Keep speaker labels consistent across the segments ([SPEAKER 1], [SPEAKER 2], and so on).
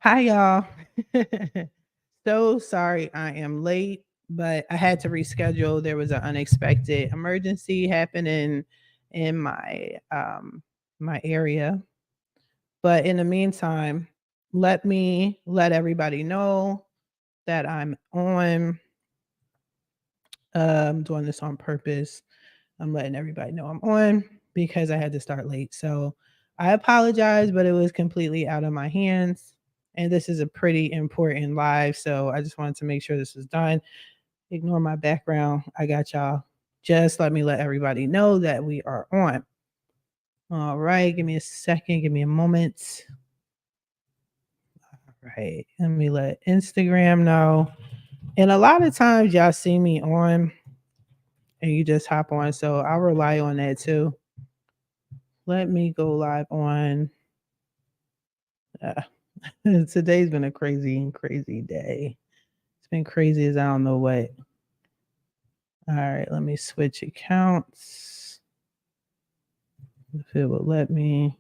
[SPEAKER 1] Hi, y'all. So sorry I am late, but I had to reschedule. There was an unexpected emergency happening in my area. But in the meantime, let me let everybody know that I'm on. Doing this on purpose. I'm letting everybody know I'm on because I had to start late. So I apologize, but it was completely out of my hands. And this is a pretty important live. So I just wanted to make sure this was done. Ignore my background. I got y'all. Just let me let everybody know that we are on. All right. Give me a second. Give me a moment. All right. Let me let Instagram know. And a lot of times y'all see me on and you just hop on. So I'll rely on that too. Let me go live on. Uh, Today's been a crazy, crazy day. It's been crazy as I don't know what. All right, let me switch accounts. If it will let me.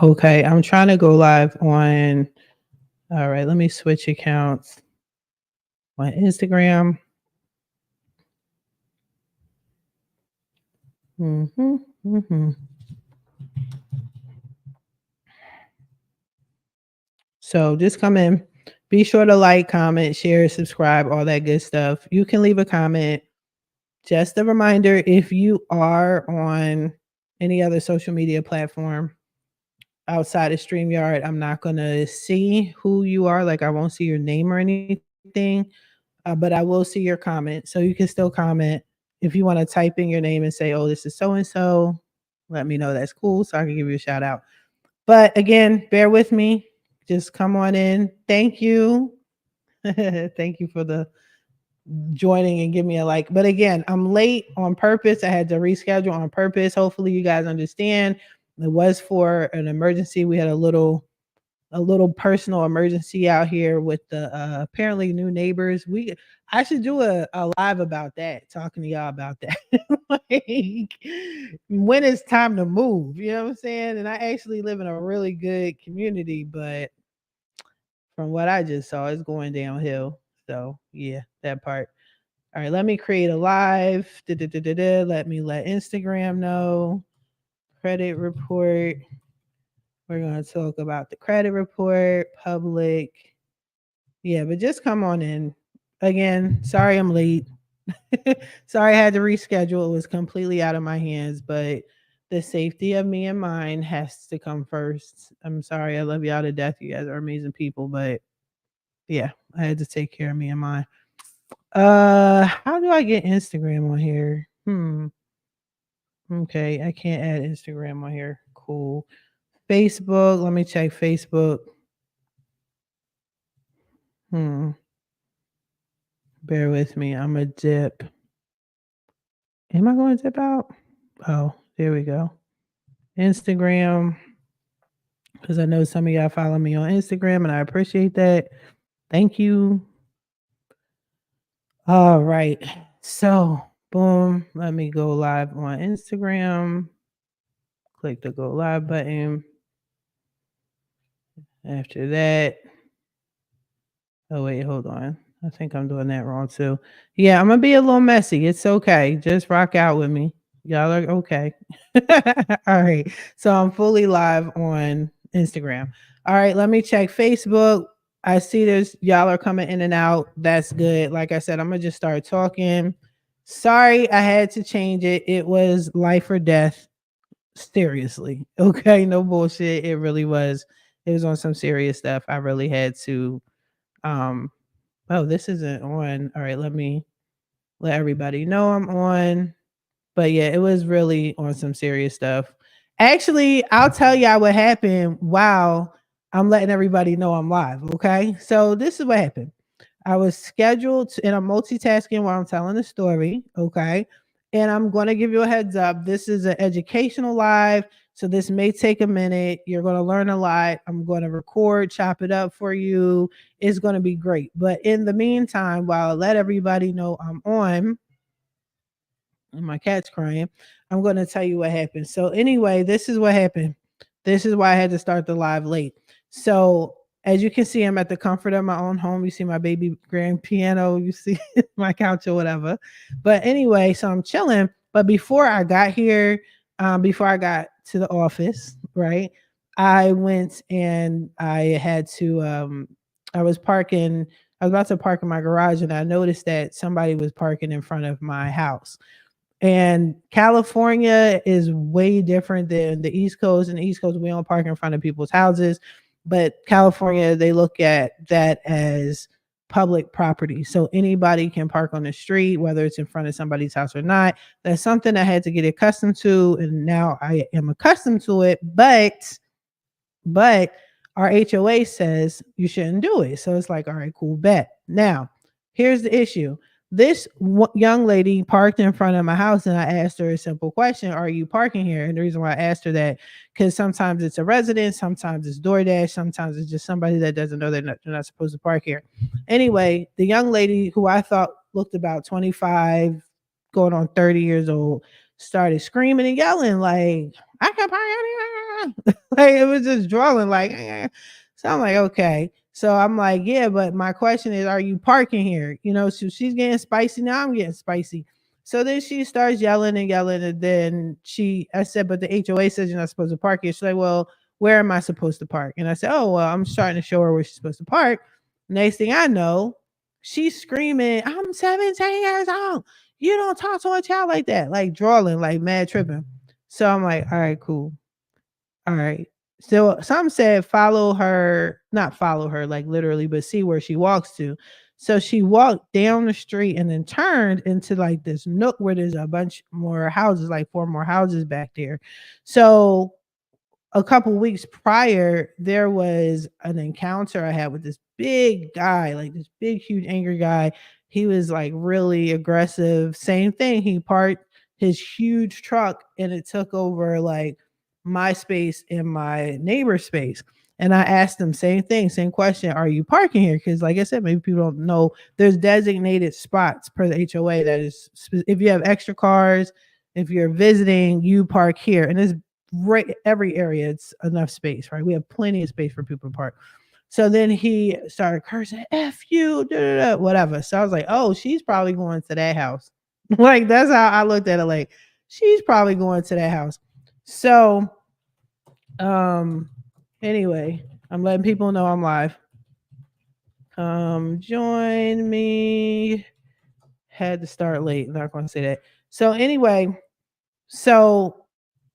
[SPEAKER 1] Okay, I'm trying to go live on. All right, let me switch accounts on Instagram. Mm-hmm, mm-hmm. So just come in. Be sure to like, comment, share, subscribe, all that good stuff. You can leave a comment. Just a reminder, if you are on any other social media platform outside of StreamYard, I'm not going to see who you are. Like, I won't see your name or anything, but I will see your comment. So you can still comment. If you want to type in your name and say, oh, this is so and so, let me know. That's cool. So I can give you a shout out. But again, bear with me. Just come on in. Thank you. Thank you for the joining and give me a like. But again, I'm late on purpose. I had to reschedule on purpose. Hopefully you guys understand. It was for an emergency. We had a little personal emergency out here with the apparently new neighbors. I should do a live about that, talking to y'all about that. Like when it's time to move, you know what I'm saying? And I actually live in a really good community, but from what I just saw, it's going downhill. So yeah, that part. All right, let me create a live. Let me let Instagram know. Credit report. We're going to talk about the credit report, public. Yeah, but just come on in. Again, sorry I'm late. Sorry I had to reschedule. It was completely out of my hands, but the safety of me and mine has to come first. I'm sorry. I love y'all to death. You guys are amazing people, but yeah, I had to take care of me and mine. How do I get Instagram on here? Okay, I can't add Instagram on here. Cool. Facebook, let me check Facebook. Hmm. Bear with me. I'm a dip. Am I going to dip out? Oh, there we go. Instagram, because I know some of y'all follow me on Instagram and I appreciate that. Thank you. All right. So, boom. Let me go live on Instagram. Click the go live button. After that, oh, wait, hold on. I think I'm doing that wrong too. Yeah, I'm gonna be a little messy. It's okay. Just rock out with me. Y'all are okay. All right. So I'm fully live on Instagram. All right, let me check Facebook. I see there's y'all are coming in and out. That's good. Like I said, I'm gonna just start talking. Sorry, I had to change it. It was life or death. Seriously. Okay, no bullshit. It really was. It was on some serious stuff. I really had to um oh, this isn't on. All right, let me let everybody know I'm on. But yeah, it was really on some serious stuff. Actually, I'll tell y'all what happened while I'm letting everybody know I'm live. Okay. So this is what happened. I was scheduled and I'm multitasking while I'm telling the story. Okay. And I'm going to give you a heads up. This is an educational live. So this may take a minute. You're going to learn a lot. I'm going to record, chop it up for you. It's going to be great. But in the meantime, while I let everybody know I'm on, and my cat's crying, I'm going to tell you what happened. So, anyway, this is what happened. This is why I had to start the live late. So, as you can see, I'm at the comfort of my own home. You see my baby grand piano, you see my couch or whatever. But anyway, so I'm chilling. But before I got here, before I got to the office, right, I went and I had to, I was parking, I was about to park in my garage and I noticed that somebody was parking in front of my house. And California is way different than the East Coast. In the East Coast, we don't park in front of people's houses. But California, they look at that as public property. So anybody can park on the street, whether it's in front of somebody's house or not. That's something I had to get accustomed to. And now I am accustomed to it. But our HOA says you shouldn't do it. So it's like, all right, cool, bet. Now, here's the issue. This young lady parked in front of my house, and I asked her a simple question: "Are you parking here?" And the reason why I asked her that, because sometimes it's a resident, sometimes it's DoorDash, sometimes it's just somebody that doesn't know they're not supposed to park here. Anyway, the young lady, who I thought looked about 25, going on 30 years old, started screaming and yelling like, "I can park anywhere!" Like it was just drawing like. So I'm like, okay. So I'm like, yeah, but my question is, are you parking here? So she's getting spicy. Now I'm getting spicy. So then she starts yelling and yelling. And then I said, but the HOA says you're not supposed to park here. She's like, well, where am I supposed to park? And I said, oh, well, I'm starting to show her where she's supposed to park. Next thing I know, she's screaming, I'm 17 years old. You don't talk to a child like that, like drawing, like mad tripping. So I'm like, all right, cool. All right. So some said follow her, not follow her like literally, but see where she walks to. So she walked down the street and then turned into like this nook where there's a bunch more houses, like four more houses back there. So a couple weeks prior, there was an encounter I had with this big guy, like this big, huge, angry guy. He was like really aggressive. Same thing. He parked his huge truck and it took over like my space and my neighbor's space. And I asked him, same thing, same question. Are you parking here? Because, like I said, maybe people don't know there's designated spots per the HOA that is, if you have extra cars, if you're visiting, you park here. And it's right, every area it's enough space, right? We have plenty of space for people to park. So then he started cursing, F you, da, da, da, whatever. So I was like, oh, she's probably going to that house. Like that's how I looked at it. Like, she's probably going to that house. So anyway, I'm letting people know I'm live. Join me. Had to start late. Not gonna say that. So anyway, so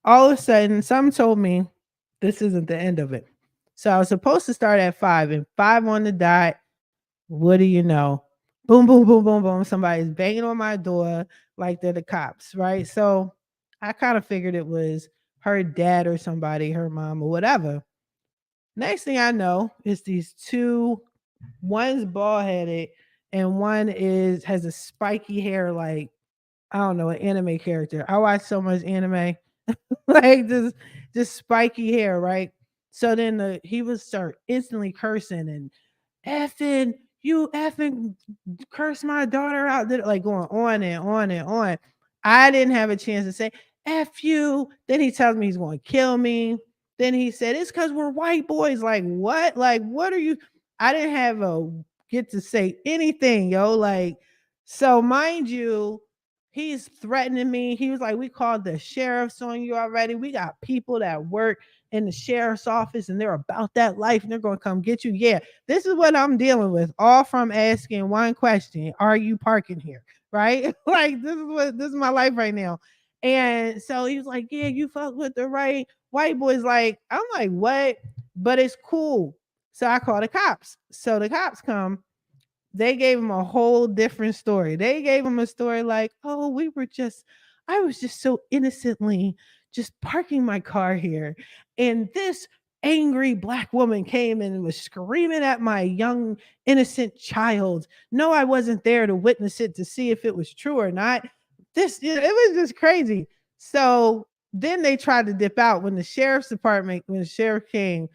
[SPEAKER 1] all of a sudden, some told me this isn't the end of it. So I was supposed to start at 5, and 5 on the dot. What do you know? Boom, boom, boom, boom, boom. Somebody's banging on my door like they're the cops, right? So I kind of figured it was her dad or somebody, her mom or whatever. Next thing I know is these two, one's bald headed and one has a spiky hair like, I don't know, an anime character. I watch so much anime. Like just spiky hair, right? So then he would start instantly cursing and effing, you effing curse my daughter out there, like going on and on and on. I didn't have a chance to say F you. Then he tells me he's going to kill me. Then he said it's because we're white boys. Like what? Like what are you? I didn't have a get to say anything, yo. Like, so mind you, he's threatening me. He was like, we called the sheriffs on you already. We got people that work in the sheriff's office and they're about that life and they're going to come get you. Yeah, this is what I'm dealing with, all from asking one question: are you parking here? Right? Like this is my life right now. And so he was like, yeah, you fuck with the right white boys. Like, I'm like, what? But it's cool. So I call the cops. So the cops come. They gave him a whole different story. They gave him a story like, oh, I was just so innocently just parking my car here. And this angry black woman came and was screaming at my young, innocent child. No, I wasn't there to witness it to see if it was true or not. It was just crazy. So then they tried to dip out when the sheriff's department, when the sheriff came.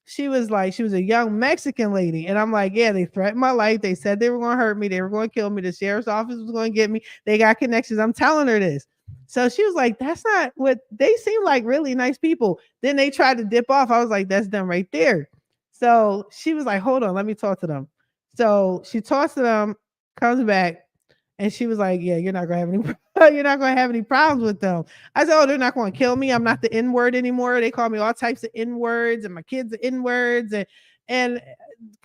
[SPEAKER 1] She was like, she was a young Mexican lady. And I'm like, yeah, they threatened my life. They said they were going to hurt me. They were going to kill me. The sheriff's office was going to get me. They got connections. I'm telling her this. So she was like, that's not what they seem like, really nice people. Then they tried to dip off. I was like, that's them right there. So she was like, hold on, let me talk to them. So she talks to them, comes back, and she was like, yeah, you're not gonna have any you're not gonna have any problems with them. I said, oh, they're not gonna kill me. I'm not the N-word anymore. They call me all types of N-words, and my kids are N-words, and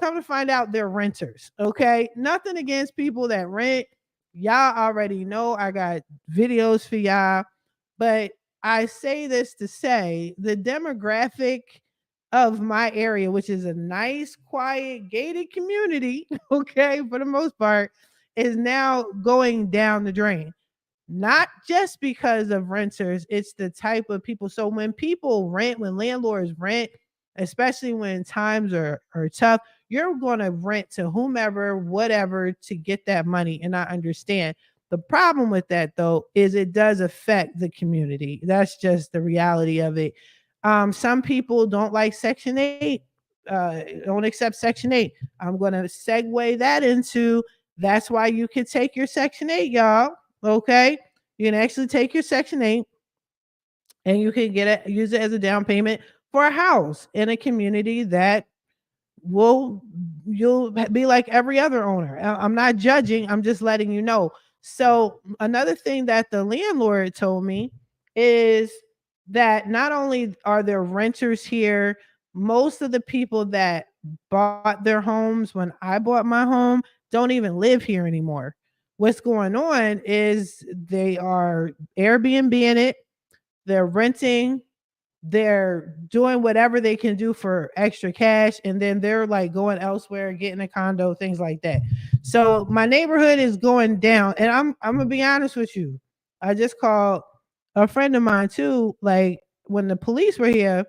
[SPEAKER 1] come to find out they're renters. Okay. Nothing against people that rent. Y'all already know I got videos for y'all. But I say this to say the demographic of my area, which is a nice, quiet, gated community, okay, for the most part, is now going down the drain. Not just because of renters, it's the type of people. So when people rent, when landlords rent, especially when times are tough, you're going to rent to whomever, whatever, to get that money. And I understand. The problem with that, though, is it does affect the community. That's just the reality of it. Some people don't like Section 8, don't accept Section 8. I'm going to segue that into that's why you can take your Section 8, y'all. Okay. You can actually take your Section 8 and you can get it, use it as a down payment for a house in a community that will you'll be like every other owner. I'm not judging, I'm just letting you know. So another thing that the landlord told me is that not only are there renters here, most of the people that bought their homes when I bought my home don't even live here anymore. What's going on is they are Airbnb in it, they're renting, they're doing whatever they can do for extra cash, and then they're like going elsewhere, getting a condo, things like that. So my neighborhood is going down, and I'm gonna be honest with you. I just called a friend of mine too, like when the police were here,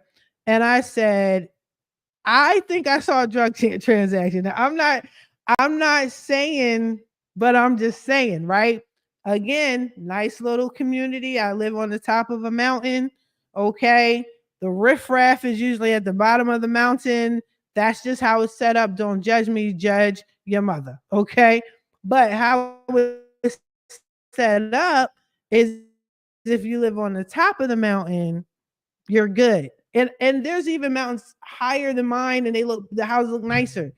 [SPEAKER 1] and I said, I think I saw a drug transaction. Now, I'm not saying, but I'm just saying, right? Again, nice little community. I live on the top of a mountain. Okay. The riffraff is usually at the bottom of the mountain. That's just how it's set up. Don't judge me, judge your mother. Okay. But how it's set up is if you live on the top of the mountain, you're good. And there's even mountains higher than mine, and the houses look nicer.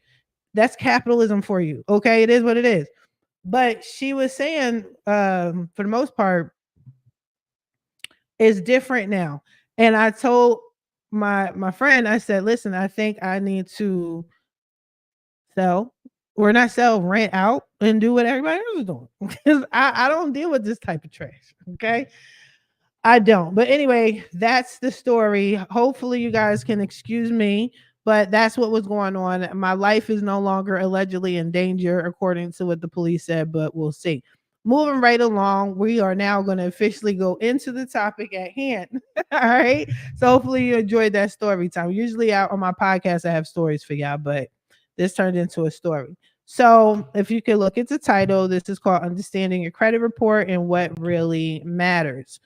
[SPEAKER 1] That's capitalism for you. Okay, it is what it is. But she was saying, for the most part, it's different now. And I told my friend, I said, listen, I think I need to sell or not sell, rent out and do what everybody else is doing. Because I don't deal with this type of trash. Okay. I don't. But anyway, that's the story. Hopefully, you guys can excuse me, but that's what was going on. My life is no longer allegedly in danger, according to what the police said, but we'll see. Moving right along, we are now going to officially go into the topic at hand. All right. So, hopefully, you enjoyed that story time. Usually, out on my podcast, I have stories for y'all, but this turned into a story. So, if you can look at the title, this is called Understanding Your Credit Report and What Really Matters.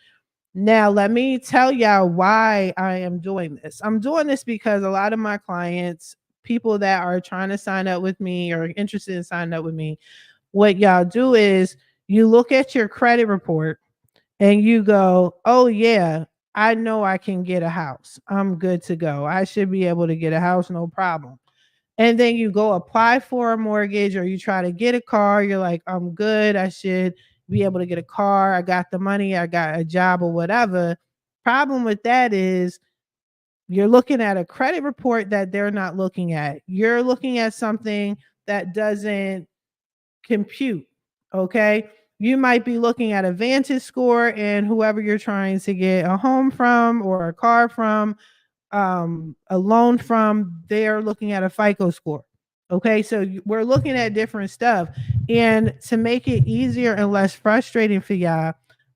[SPEAKER 1] Now, let me tell y'all why I am doing this. I'm doing this because a lot of my clients, people that are trying to sign up with me or interested in signing up with me, what y'all do is you look at your credit report and you go, oh, yeah, I know I can get a house. I'm good to go. I should be able to get a house, no problem. And then you go apply for a mortgage or you try to get a car. You're like, I'm good. I should be able to get a car. I got the money. I got a job or whatever. Problem with that is you're looking at a credit report that they're not looking at. You're looking at something that doesn't compute. Okay. You might be looking at a Vantage score and whoever you're trying to get a home from or a car from, a loan from, they're looking at a FICO score. Okay, so we're looking at different stuff. And to make it easier and less frustrating for y'all,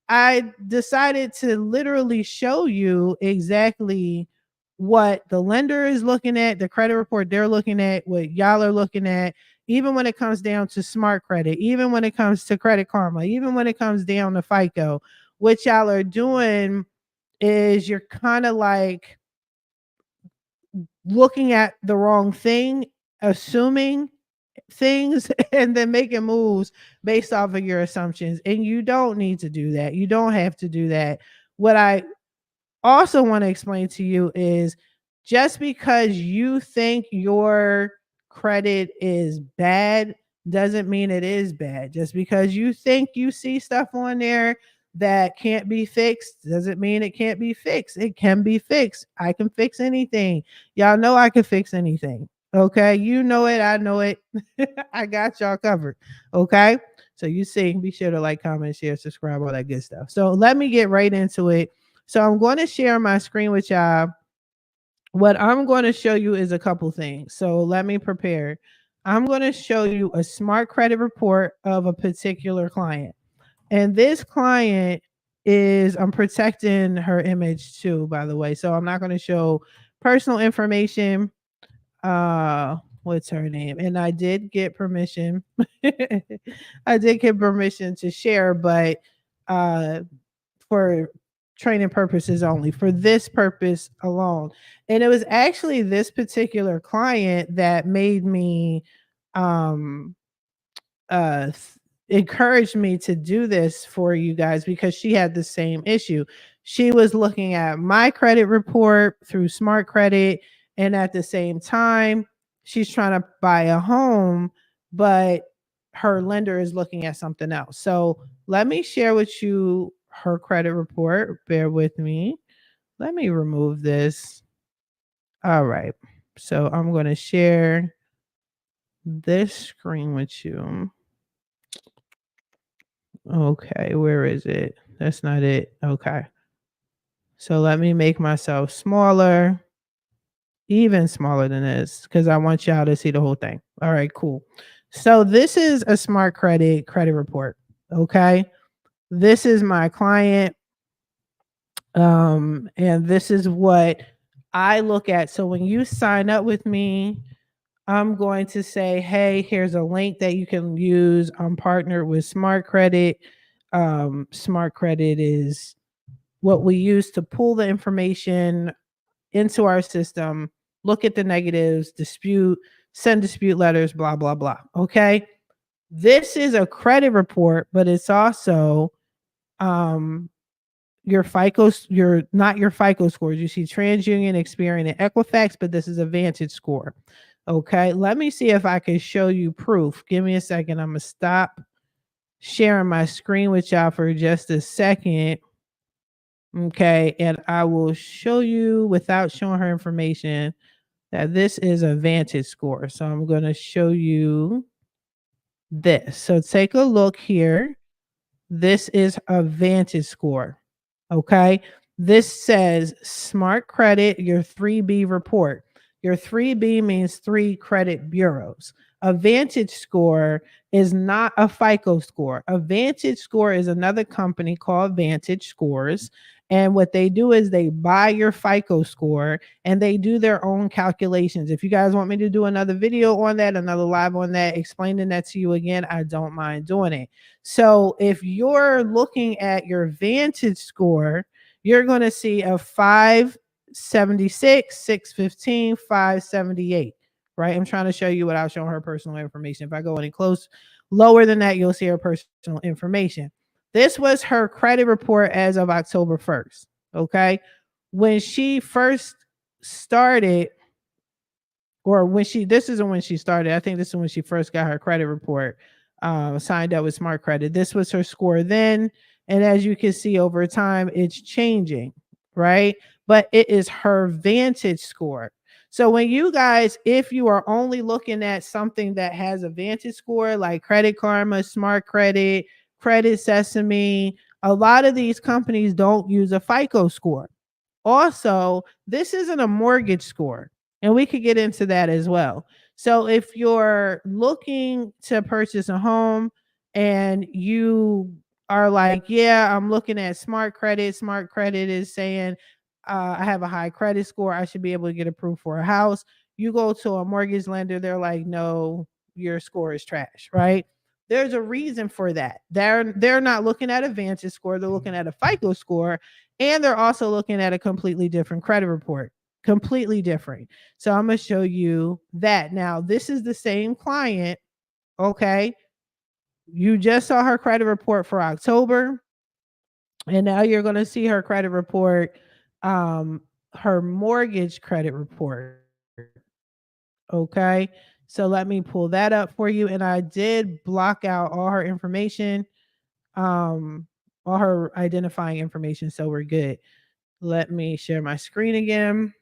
[SPEAKER 1] I decided to literally show you exactly what the lender is looking at, the credit report they're looking at, what y'all are looking at, even when it comes down to smart credit, even when it comes to Credit Karma, even when it comes down to FICO, what y'all are doing is you're kind of like looking at the wrong thing, assuming things, and then making moves based off of your assumptions. And you don't need to do that. You don't have to do that. What I also want to explain to you is just because you think your credit is bad doesn't mean it is bad. Just because you think you see stuff on there that can't be fixed doesn't mean it can't be fixed. It can be fixed. I can fix anything. Y'all know I can fix anything. Okay. You know it. I know it. I got y'all covered. Okay. So you see, be sure to like, comment, share, subscribe, all that good stuff. So let me get right into it. So I'm going to share my screen with y'all. What I'm going to show you is a couple things. So let me prepare. I'm going to show you a smart credit report of a particular client. And this client is, I'm protecting her image too, by the way. So I'm not going to show personal information. What's her name? And I did get permission. I did get permission to share, but for training purposes only, for this purpose alone. And it was actually this particular client that made me um uh encouraged me to do this for you guys, because she had the same issue. She was looking at my credit report through Smart Credit, and at the same time she's trying to buy a home, but her lender is looking at something else. So let me share with you her credit report. Bear with me. Let me remove this. All right. So I'm going to share this screen with you. Okay, where is it? That's not it. Okay. So let me make myself smaller, even smaller than this, because I want y'all to see the whole thing. All right, cool. So this is a Smart credit report. Okay. This is my client. And this is what I look at. So when you sign up with me, I'm going to say, hey, here's a link that you can use. I'm partnered with Smart Credit. Smart Credit is what we use to pull the information into our system, look at the negatives, dispute, send dispute letters, blah, blah, blah. Okay. This is a credit report, but it's also um, your you're not your FICO scores. You see TransUnion, Experian, and Equifax, but this is a Vantage score. Okay, let me see if I can show you proof. Give me a second. I'm gonna stop sharing my screen with y'all for just a second. Okay, and I will show you without showing her information that this is a Vantage score. So I'm gonna show you this. So take a look here. This is a Vantage score. Okay. This says Smart Credit, your 3B report. Your 3B means 3 credit bureaus. A Vantage score is not a FICO score. A Vantage score is another company called Vantage Scores. And what they do is they buy your FICO score and they do their own calculations. If you guys want me to do another video on that, another live on that, explaining that to you again, I don't mind doing it. So if you're looking at your Vantage score, you're going to see a 576, 615, 578, right? I'm trying to show you without showing her personal information. If I go any close lower than that, you'll see her personal information. This was her credit report as of October 1st. Okay. When she first started, or when this isn't when she started. I think this is when she first got her credit report, signed up with Smart Credit. This was her score then. And as you can see over time, it's changing, right? But it is her Vantage score. So when you guys, if you are only looking at something that has a Vantage score like Credit Karma, Smart Credit, Credit Sesame, a lot of these companies don't use a FICO score. Also, this isn't a mortgage score, and we could get into that as well. So if you're looking to purchase a home and you are like, yeah, I'm looking at Smart Credit. Smart Credit is saying I have a high credit score. I should be able to get approved for a house. You go to a mortgage lender, they're like, no, your score is trash, right? There's a reason for that. They're not looking at a Vantage score, they're looking at a FICO score, and they're also looking at a completely different credit report. Completely different. So I'm going to show you that. Now, this is the same client, okay? You just saw her credit report for October, and now you're going to see her credit report, her mortgage credit report. Okay. So let me pull that up for you. And I did block out all her information, um, all her identifying information. So we're good. Let me share my screen again.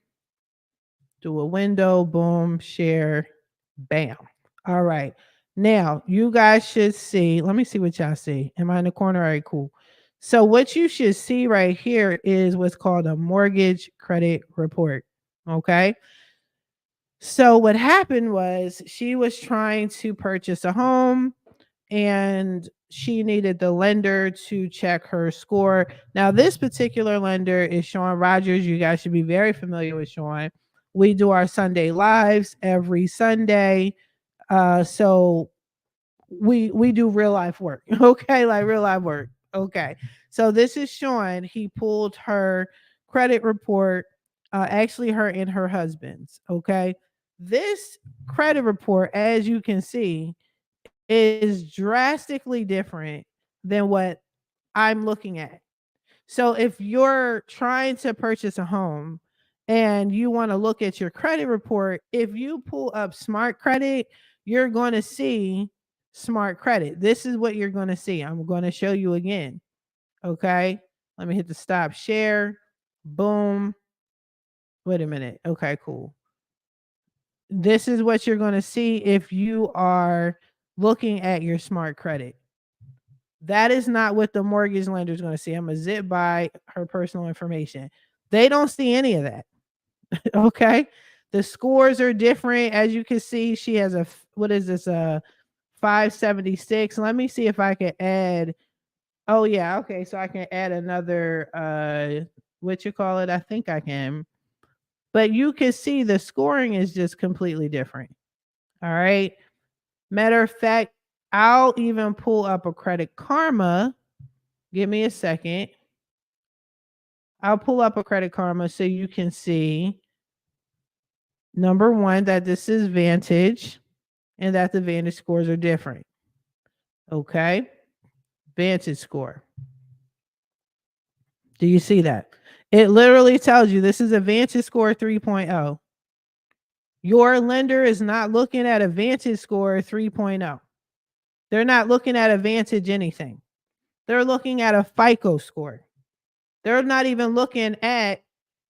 [SPEAKER 1] Do a window, boom, share, bam. All right. Now you guys should see. Let me see what y'all see. Am I in the corner? All right, cool. So what you should see right here is what's called a mortgage credit report. Okay. So what happened was she was trying to purchase a home and she needed the lender to check her score. Now, this particular lender is Sean Rogers. You guys should be very familiar with Sean. We do our Sunday lives every Sunday. So we do real life work. Okay, like real life work. Okay. So this is Sean. He pulled her credit report, actually her and her husband's. Okay. This credit report, as you can see, is drastically different than what I'm looking at. So if you're trying to purchase a home and you want to look at your credit report, if you pull up Smart Credit, you're going to see Smart Credit. This is what you're going to see. I'm going to show you again. Okay. Let me hit the stop share. Boom. Wait a minute. Okay, cool. This is what you're going to see if you are looking at your Smart Credit. That is not what the mortgage lender is going to see. I'm going to zip by her personal information. They don't see any of that. Okay. The scores are different. As you can see, she has a, what is this? A 576. Let me see if I can add. Oh, yeah. Okay. So I can add another, what you call it? I think I can. But you can see the scoring is just completely different. All right. Matter of fact, I'll even pull up a Credit Karma. Give me a second. I'll pull up a Credit Karma so you can see, number one, that this is Vantage and that the Vantage scores are different. Okay. Vantage score. Do you see that? It literally tells you this is a Vantage score 3.0. Your lender is not looking at a Vantage score 3.0. They're not looking at a Vantage anything. They're looking at a FICO score. They're not even looking at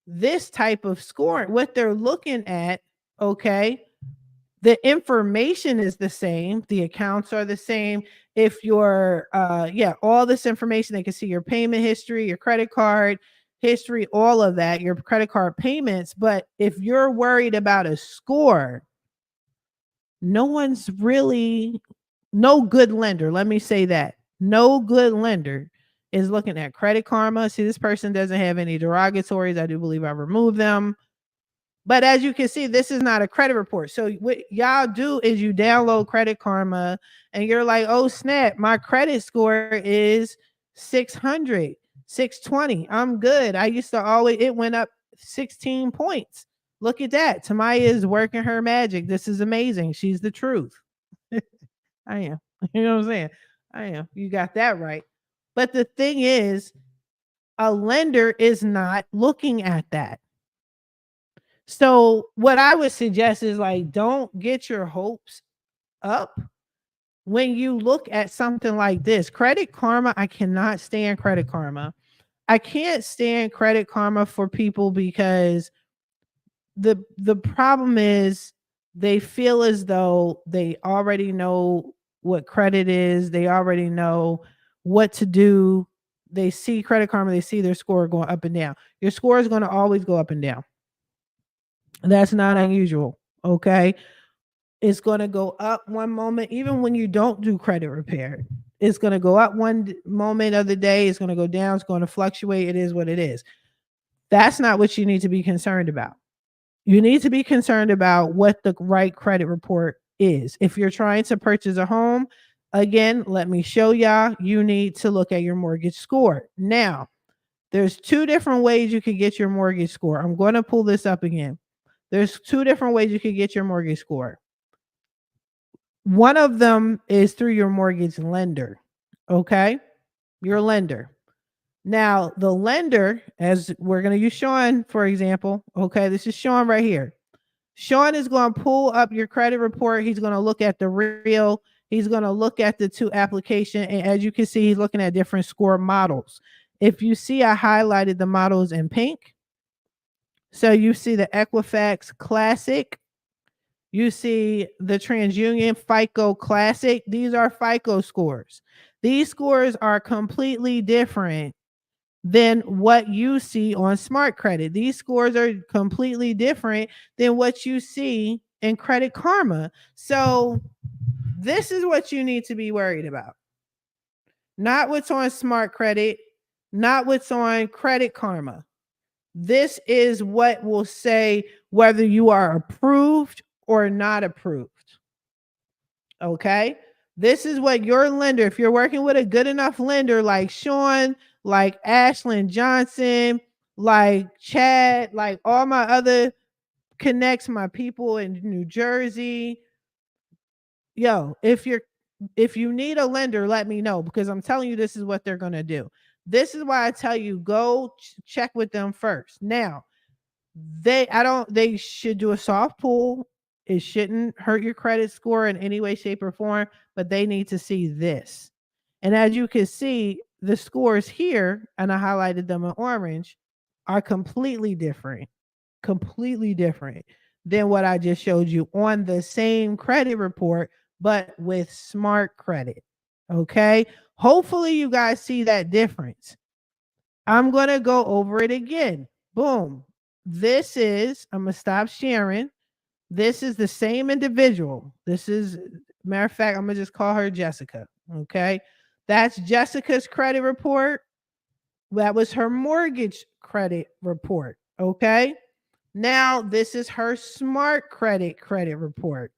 [SPEAKER 1] this type of score. What they're looking at, okay, the information is the same. The accounts are the same. If you're, all this information, they can see your payment history, your credit card history, all of that, your credit card payments. But if you're worried about a score, no good lender, let me say that. No good lender is looking at Credit Karma. See, this person doesn't have any derogatories. I do believe I removed them. But as you can see, this is not a credit report. So what y'all do is you download Credit Karma and you're like, oh, snap, my credit score is 600, 620. I'm good. I used to always, it went up 16 points. Look at that. Tamiya is working her magic. This is amazing. She's the truth. I am. You know what I'm saying? I am. You got that right. But the thing is, a lender is not looking at that. So what I would suggest is like, don't get your hopes up when you look at something like this. Credit Karma, I cannot stand Credit Karma. I can't stand Credit Karma for people because the problem is they feel as though they already know what credit is. They already know what to do. They see Credit Karma, they see their score going up and down. Your score is going to always go up and down. That's not unusual. Okay. It's going to go up one moment, even when you don't do credit repair. It's going to go up one moment of the day. It's going to go down. It's going to fluctuate. It is what it is. That's not what you need to be concerned about. You need to be concerned about what the right credit report is. If you're trying to purchase a home, Again, let me show y'all. You need to look at your mortgage score. Now, there's two different ways you can get your mortgage score. I'm going to pull this up again. There's two different ways you can get your mortgage score. One of them is through your mortgage lender. Okay? Your lender. Now, the lender, as we're going to use Sean, for example. Okay, this is Sean right here. Sean is going to pull up your credit report. He's going to look at the real. He's going to look at the two application. And as you can see, he's looking at different score models. If you see, I highlighted the models in pink. So you see the Equifax Classic. You see the TransUnion FICO Classic. These are FICO scores. These scores are completely different than what you see on Smart Credit. These scores are completely different than what you see in Credit Karma. So this is what you need to be worried about. Not what's on Smart Credit, not what's on Credit Karma. This is what will say whether you are approved or not approved. Okay? This is what your lender, if you're working with a good enough lender like Sean, like Ashlyn Johnson, like Chad, like all my other connects, my people in New Jersey. Yo, if you need a lender, let me know, because I'm telling you, this is what they're going to do. This is why I tell you, go check with them first. Now, they should do a soft pull. It shouldn't hurt your credit score in any way, shape, or form, but they need to see this. And as you can see, the scores here, and I highlighted them in orange, are completely different than what I just showed you on the same credit report, but with Smart Credit. Okay. Hopefully you guys see that difference. I'm going to go over it again. Boom. This is, I'm going to stop sharing. This is the same individual. This is, matter of fact, I'm going to just call her Jessica. Okay. That's Jessica's credit report. That was her mortgage credit report. Okay. Now this is her Smart Credit report.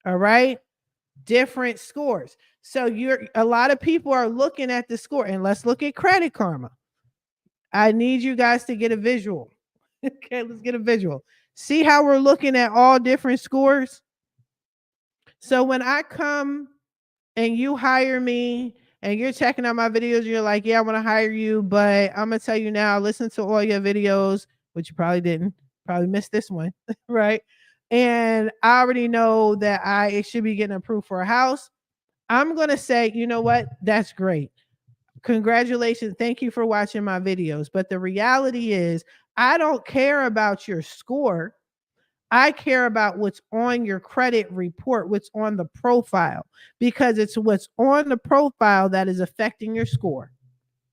[SPEAKER 1] All right. Different scores. So a lot of people are looking at the score, and let's look at Credit Karma. I need you guys to get a visual. Okay, let's get a visual. See how we're looking at all different scores? So when I come and you hire me and you're checking out my videos, you're like, yeah, I want to hire you, but I'm going to tell you now, listen to all your videos, which you probably didn't, probably missed this one, right? And I already know that I should be getting approved for a house. I'm going to say, you know what? That's great. Congratulations. Thank you for watching my videos. But the reality is, I don't care about your score. I care about what's on your credit report, what's on the profile, because it's what's on the profile that is affecting your score,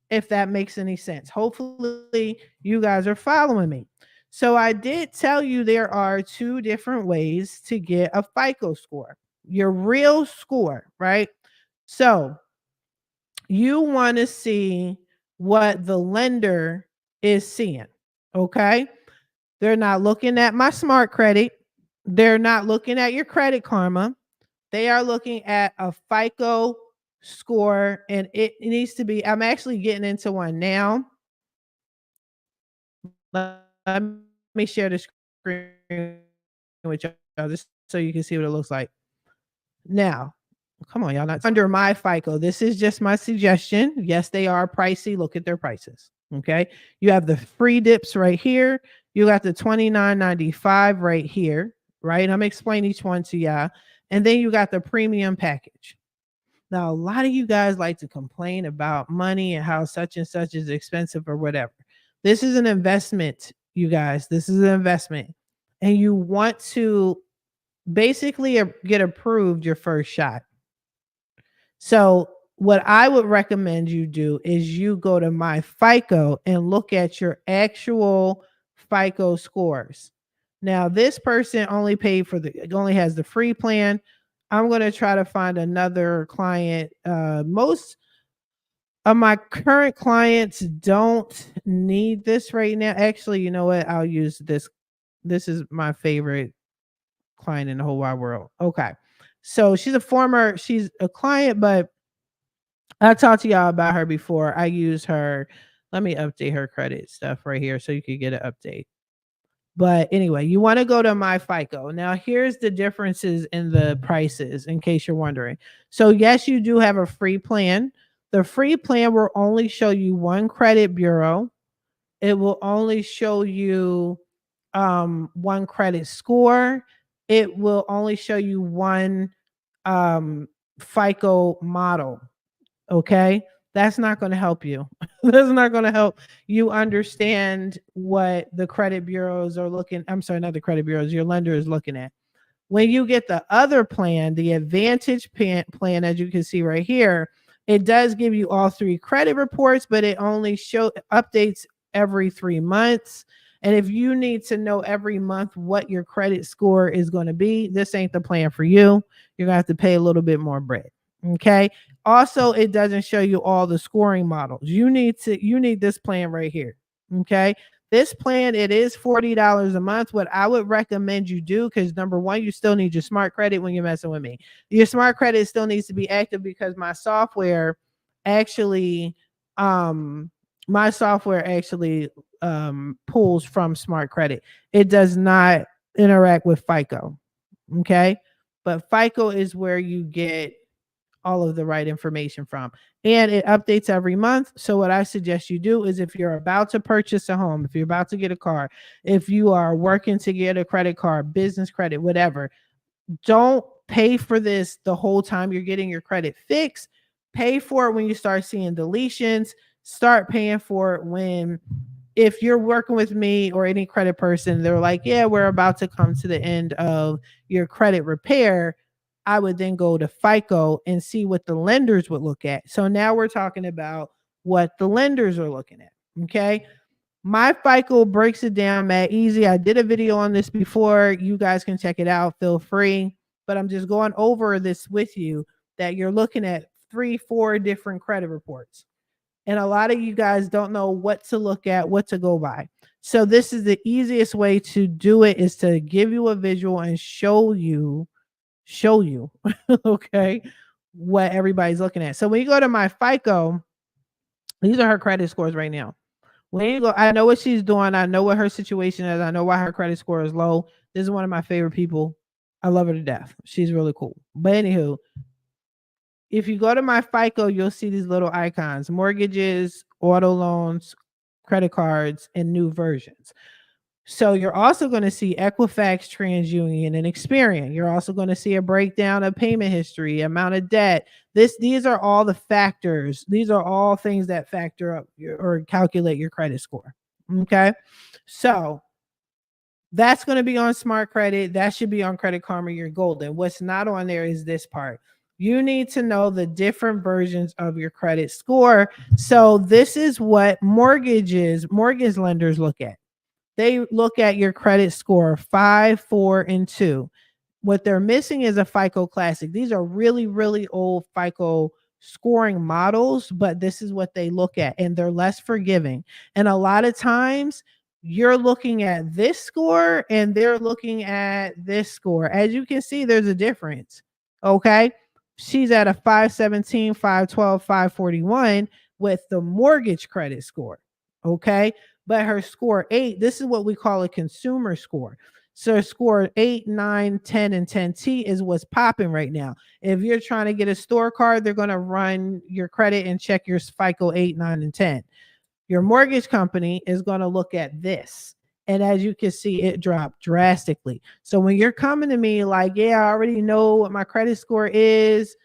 [SPEAKER 1] if that makes any sense. Hopefully, you guys are following me. So, I did tell you there are two different ways to get a FICO score, your real score, right? So, you want to see what the lender is seeing. Okay. They're not looking at my Smart Credit. They're not looking at your Credit Karma. They are looking at a FICO score, and it needs to be. I'm actually getting into one now. Let me share the screen with y'all just so you can see what it looks like. Now, come on, y'all, not under my FICO. This is just my suggestion. Yes, they are pricey. Look at their prices. Okay. You have the free dips right here. You got the $29.95 right here. Right. I'm explaining each one to y'all. And then you got the premium package. Now, a lot of you guys like to complain about money and how such and such is expensive or whatever. This is an investment, you guys. This is an investment. And you want to basically get approved your first shot. So what I would recommend you do is you go to my FICO and look at your actual FICO scores. Now, this person only only has the free plan. I'm going to try to find another client. Most of my current clients don't need this right now. Actually, you know what? I'll use this. This is my favorite client in the whole wide world. Okay. So she's a client, but I talked to y'all about her before. I use her. Let me update her credit stuff right here so you can get an update. But anyway, you want to go to my FICO. Now, here's the differences in the prices in case you're wondering. So, yes, you do have a free plan. The free plan will only show you one credit bureau. It will only show you one credit score. It will only show you one um, FICO model. Okay. That's not going to help you. That's not going to help you understand what the credit bureaus are looking. I'm sorry, not the credit bureaus, your lender is looking at. When you get the other plan, the Advantage plan, as you can see right here, it does give you all three credit reports, but it only updates every 3 months. And if you need to know every month what your credit score is going to be, this ain't the plan for you. You're going to have to pay a little bit more bread. Okay. Also, it doesn't show you all the scoring models. You need this plan right here. Okay. This plan, it is $40 a month. What I would recommend you do, because number one, you still need your smart credit when you're messing with me. Your smart credit still needs to be active because my software actually pulls from smart credit. It does not interact with FICO. Okay. But FICO is where you get all of the right information from. And it updates every month. So what I suggest you do is if you're about to purchase a home, if you're about to get a car, if you are working to get a credit card, business credit, whatever, don't pay for this the whole time you're getting your credit fixed. Pay for it when you start seeing deletions. Start paying for it when, if you're working with me or any credit person, they're like, yeah, we're about to come to the end of your credit repair. I would then go to FICO and see what the lenders would look at. So now we're talking about what the lenders are looking at. Okay. My FICO breaks it down that easy. I did a video on this before. You guys can check it out. Feel free. But I'm just going over this with you that you're looking at 3-4 different credit reports. And a lot of you guys don't know what to look at, what to go by. So this is the easiest way to do it, is to give you a visual and show you okay, what everybody's looking at. So when you go to my FICO, these are her credit scores right now. When you go, I know what she's doing. I know what her situation is. I know why her credit score is low. This is one of my favorite people. I love her to death. She's really cool. But anywho, if you go to my FICO, you'll see these little icons: mortgages, auto loans, credit cards, and new versions. So you're also going to see Equifax, TransUnion, and Experian. You're also going to see a breakdown of payment history, amount of debt. These are all the factors. These are all things that factor up or calculate your credit score. Okay. So that's going to be on Smart Credit. That should be on Credit Karma. You're golden. What's not on there is this part. You need to know the different versions of your credit score. So this is what mortgage lenders look at. They look at your credit score 5, 4, and 2. What they're missing is a FICO Classic. These are really, really old FICO scoring models, but this is what they look at, and they're less forgiving. And a lot of times you're looking at this score and they're looking at this score. As you can see, there's a difference. Okay. She's at a 517, 512, 541 with the mortgage credit score. Okay. But her score 8, this is what we call a consumer score. So score 8, 9, 10, and 10T is what's popping right now. If you're trying to get a store card, they're going to run your credit and check your FICO 8, 9, and 10. Your mortgage company is going to look at this. And as you can see, it dropped drastically. So when you're coming to me like, yeah, I already know what my credit score is,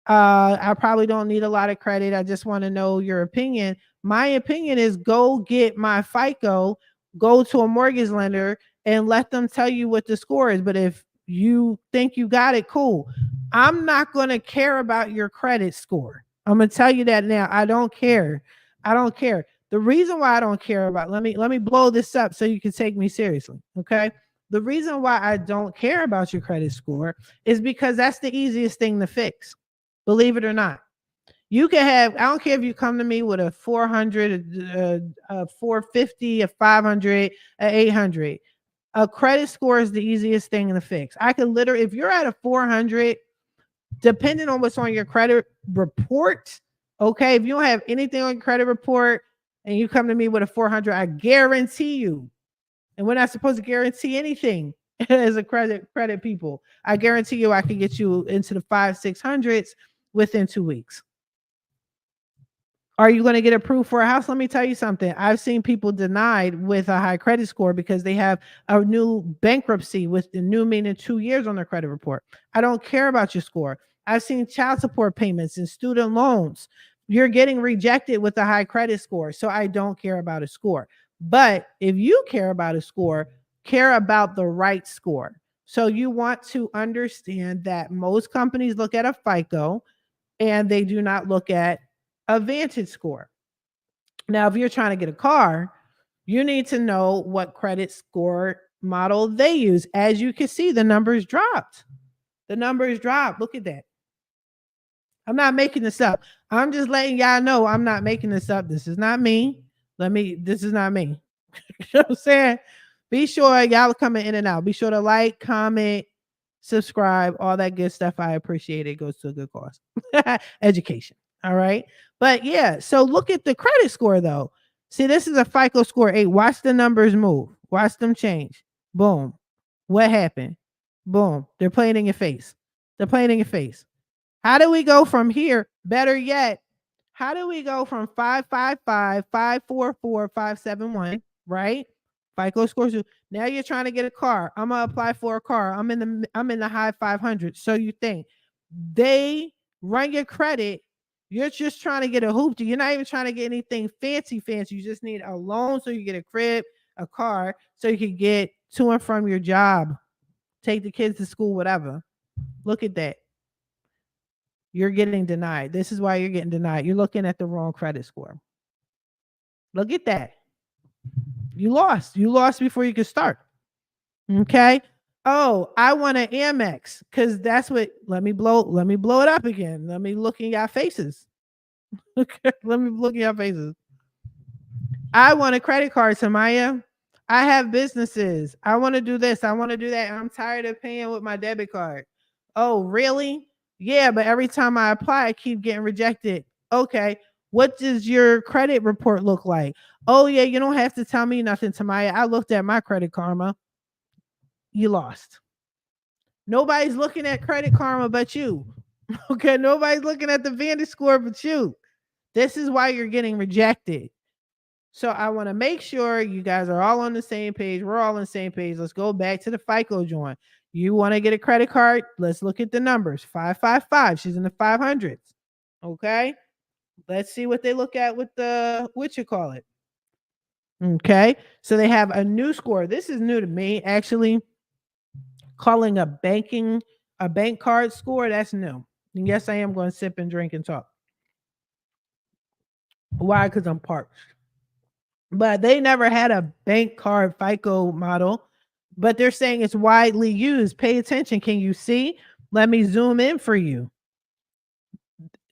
[SPEAKER 1] I probably don't need a lot of credit, I just want to know your opinion. My opinion is go get my FICO, go to a mortgage lender and let them tell you what the score is. But if you think you got it, cool. I'm not going to care about your credit score. I'm going to tell you that now. I don't care. The reason why I don't care about, let me blow this up so you can take me seriously. Okay. The reason why I don't care about your credit score is because that's the easiest thing to fix. Believe it or not. You can have, I don't care if you come to me with a 400, a 450, a 500, a 800. A credit score is the easiest thing to fix. I could literally, if you're at a 400, depending on what's on your credit report. Okay, if you don't have anything on your credit report and you come to me with a 400, I guarantee you, and we're not supposed to guarantee anything as a credit people. I guarantee you I can get you into the 500s, 600s within 2 weeks. Are you going to get approved for a house? Let me tell you something. I've seen people denied with a high credit score because they have a new bankruptcy with the new meaning 2 years on their credit report. I don't care about your score. I've seen child support payments and student loans. You're getting rejected with a high credit score. So I don't care about a score. But if you care about a score, care about the right score. So you want to understand that most companies look at a FICO and they do not look at a Vantage score. Now, if you're trying to get a car, you need to know what credit score model they use. As you can see, the numbers dropped. The numbers dropped. Look at that. I'm not making this up. I'm just letting y'all know I'm not making this up. This is not me. This is not me. You know what I'm saying? Be sure y'all coming in and out. Be sure to like, comment, subscribe, all that good stuff. I appreciate it. It goes to a good cause. Education. All right. But yeah, so look at the credit score though. See, this is a FICO score 8. Watch the numbers move. Watch them change. Boom. What happened? Boom. They're playing in your face. They're playing in your face. How do we go from here? Better yet, how do we go from 555, 544, 571, right? FICO scores you. Now you're trying to get a car. I'm gonna apply for a car. I'm in the high 500s. So you think they run your credit? You're just trying to get a hoopty. You're not even trying to get anything fancy. You just need a loan so you get a crib, a car, so you can get to and from your job, take the kids to school, whatever. Look at that. You're getting denied. This is why you're getting denied. You're looking at the wrong credit score. Look at that. You lost. You lost before you could start. Okay. Oh, I want an Amex because that's what. Let me blow it up again. Let me look in your faces. Okay. Let me look in your faces. I want a credit card, Tamiya. I have businesses. I want to do this. I want to do that. I'm tired of paying with my debit card. Oh, really? Yeah, but every time I apply, I keep getting rejected. Okay. What does your credit report look like? Oh, yeah, you don't have to tell me nothing, Tamiya. I looked at my Credit Karma. You lost. Nobody's looking at Credit Karma but you. Okay. Nobody's looking at the Vantage score but you. This is why you're getting rejected. So I want to make sure you guys are all on the same page. We're all on the same page. Let's go back to the FICO joint. You want to get a credit card? Let's look at the numbers. 555. She's in the 500s. Okay. Let's see what they look at with the, what you call it. Okay. So they have a new score. This is new to me, actually. Calling a bank card score. That's new. And yes, I am going to sip and drink and talk. Why? Because I'm parched. But they never had a bank card FICO model, but they're saying it's widely used. Pay attention. Can you see? Let me zoom in for you.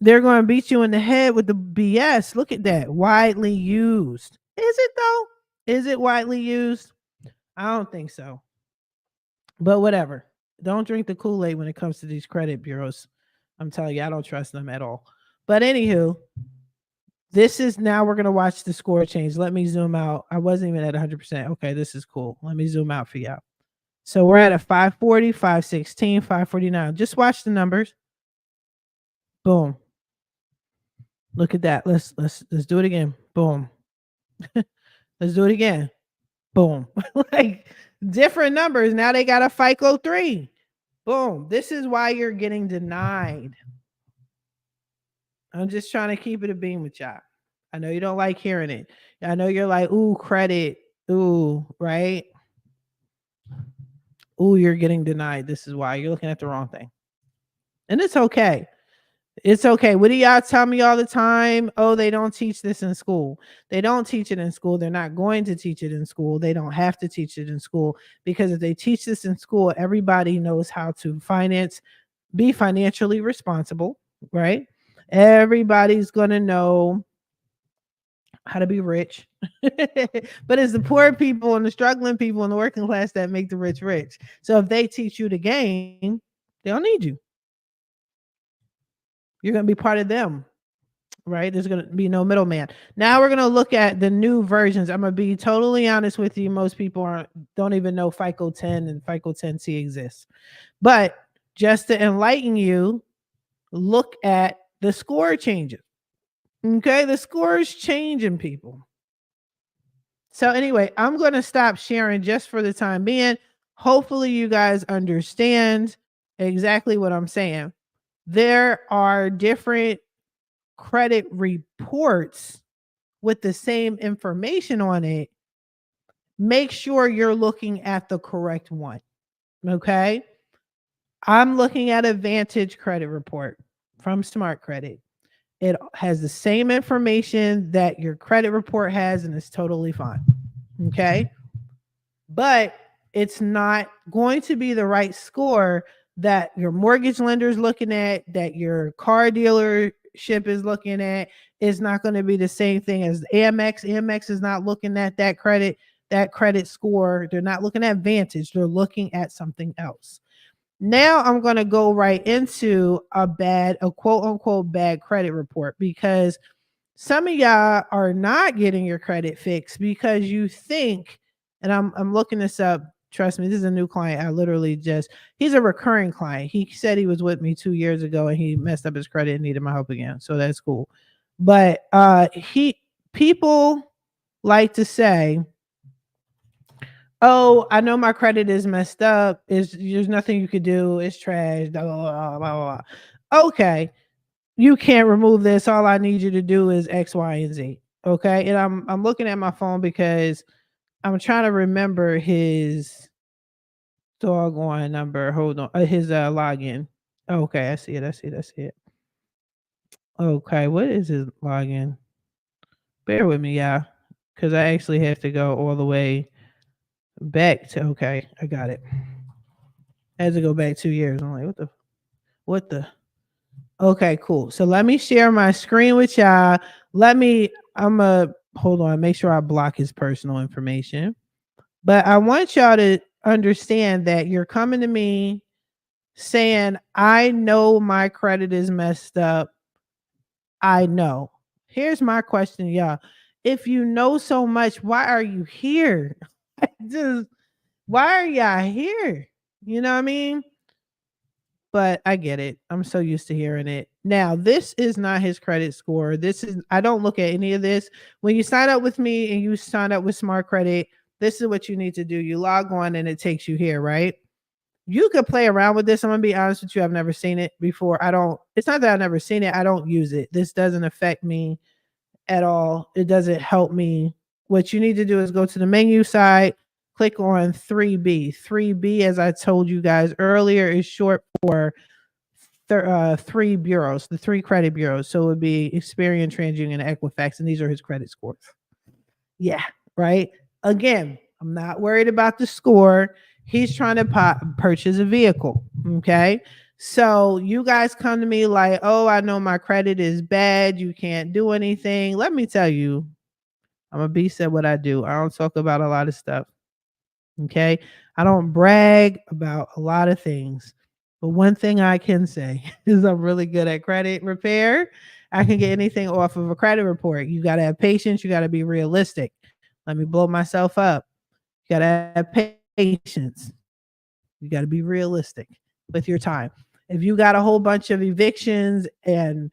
[SPEAKER 1] They're going to beat you in the head with the BS. Look at that. Widely used. Is it though? Is it widely used? I don't think so. But whatever. Don't drink the Kool-Aid when it comes to these credit bureaus. I'm telling you, I don't trust them at all. But anywho, this is now we're going to watch the score change. Let me zoom out. I wasn't even at 100%. Okay, this is cool. Let me zoom out for y'all. So we're at a 540, 516, 549. Just watch the numbers. Boom. Look at that. Let's do it again. Boom. Let's do it again. Boom. Like different numbers. Now they got a FICO 3. Boom. This is why you're getting denied. I'm just trying to keep it a beam with y'all. I know you don't like hearing it. I know you're like, ooh, credit. Ooh, right? Ooh, you're getting denied. This is why you're looking at the wrong thing. And it's okay. It's okay. What do y'all tell me all the time? Oh, they don't teach this in school. They don't teach it in school. They're not going to teach it in school. They don't have to teach it in school because if they teach this in school, everybody knows how to be financially responsible, right? Everybody's going to know how to be rich. But it's the poor people and the struggling people and the working class that make the rich rich. So if they teach you the game, they don't need you. You're going to be part of them, right? There's going to be no middleman. Now we're going to look at the new versions. I'm going to be totally honest with you. Most people don't even know FICO 10 and FICO 10C exists. But just to enlighten you, look at the score changes. Okay, the score is changing, people. So anyway, I'm going to stop sharing just for the time being. Hopefully you guys understand exactly what I'm saying. There are different credit reports with the same information on it. Make sure you're looking at the correct one. Okay? I'm looking at a Vantage credit report from Smart Credit. It has the same information that your credit report has, and it's totally fine. Okay. But it's not going to be the right score that your mortgage lender is looking at, that your car dealership is looking at. It's not going to be the same thing as Amex. Amex is not looking at that credit score. They're not looking at Vantage. They're looking at something else. Now I'm going to go right into a quote unquote bad credit report, because some of y'all are not getting your credit fixed because you think, and I'm looking this up. Trust me, this is a new client. He's a recurring client. He said he was with me 2 years ago and he messed up his credit and needed my help again. So that's cool. But people like to say, oh, I know my credit is messed up. There's nothing you could do. It's trash. Blah, blah, blah, blah, blah. Okay, you can't remove this. All I need you to do is X, Y, and Z. Okay, and I'm looking at my phone because I'm trying to remember his doggone number. Hold on, his login. Okay, I see it. Okay, what is his login? Bear with me, yeah, because I actually have to go all the way back to. Okay, I got it. I had to go back 2 years. I'm like, what the? Okay, cool. So let me share my screen with y'all. Hold on, make sure I block his personal information. But I want y'all to understand that you're coming to me saying, I know my credit is messed up. I know. Here's my question, y'all. If you know so much, why are you here? Why are y'all here? You know what I mean? But I get it. I'm so used to hearing it. Now, this is not his credit score. I don't look at any of this. When you sign up with me and you sign up with Smart Credit, this is what you need to do. You log on and it takes you here, right? You could play around with this. I'm going to be honest with you. I've never seen it before. It's not that I've never seen it. I don't use it. This doesn't affect me at all. It doesn't help me. What you need to do is go to the menu side, click on 3B. 3B, as I told you guys earlier, is short for three bureaus, the three credit bureaus. So it would be Experian, TransUnion, and Equifax, and these are his credit scores. Yeah, right? Again, I'm not worried about the score. He's trying to purchase a vehicle, okay? So you guys come to me like, oh, I know my credit is bad. You can't do anything. Let me tell you, I'm a beast at what I do. I don't talk about a lot of stuff, okay? I don't brag about a lot of things. But one thing I can say is I'm really good at credit repair. I can get anything off of a credit report. You got to have patience. You got to be realistic. Let me blow myself up. You got to have patience. You got to be realistic with your time. If you got a whole bunch of evictions and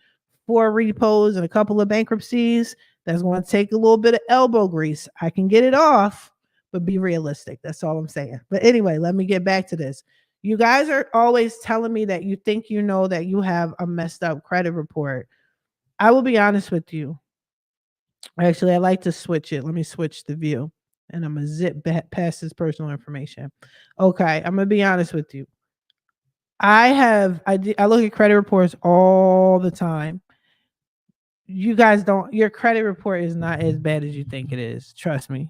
[SPEAKER 1] 4 repos and a couple of bankruptcies, that's going to take a little bit of elbow grease. I can get it off, but be realistic. That's all I'm saying. But anyway, let me get back to this. You guys are always telling me that you think you know that you have a messed up credit report. I will be honest with you. Actually, I like to switch it. Let me switch the view. And I'm going to zip back past his personal information. Okay, I'm going to be honest with you. I look at credit reports all the time. You guys your credit report is not as bad as you think it is. Trust me.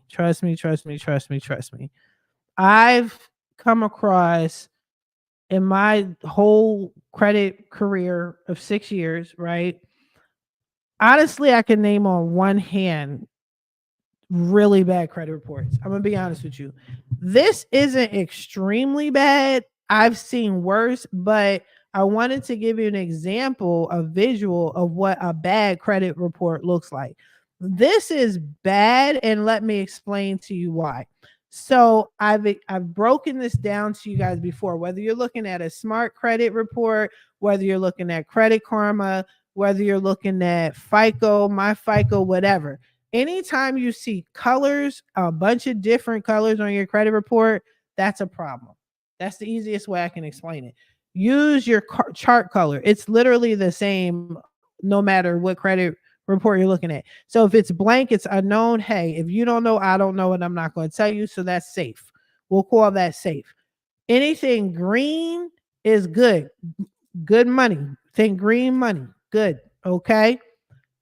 [SPEAKER 1] I've come across in my whole credit career of 6 years, right? Honestly, I can name on one hand really bad credit reports. I'm going to be honest with you. This isn't extremely bad. I've seen worse, but I wanted to give you an example, a visual of what a bad credit report looks like. This is bad, and let me explain to you why. So I've broken this down to you guys before. Whether you're looking at a smart credit report, whether you're looking at Credit Karma, whether you're looking at FICO, my FICO, whatever. Anytime you see colors, a bunch of different colors on your credit report, that's a problem. That's the easiest way I can explain it. Use your chart color. It's literally the same no matter what credit report you're looking at. So if it's blank, it's unknown. Hey, if you don't know, I don't know, and I'm not going to tell you. So that's safe. We'll call that safe. Anything green is good. Good money. Think green money. Good. Okay.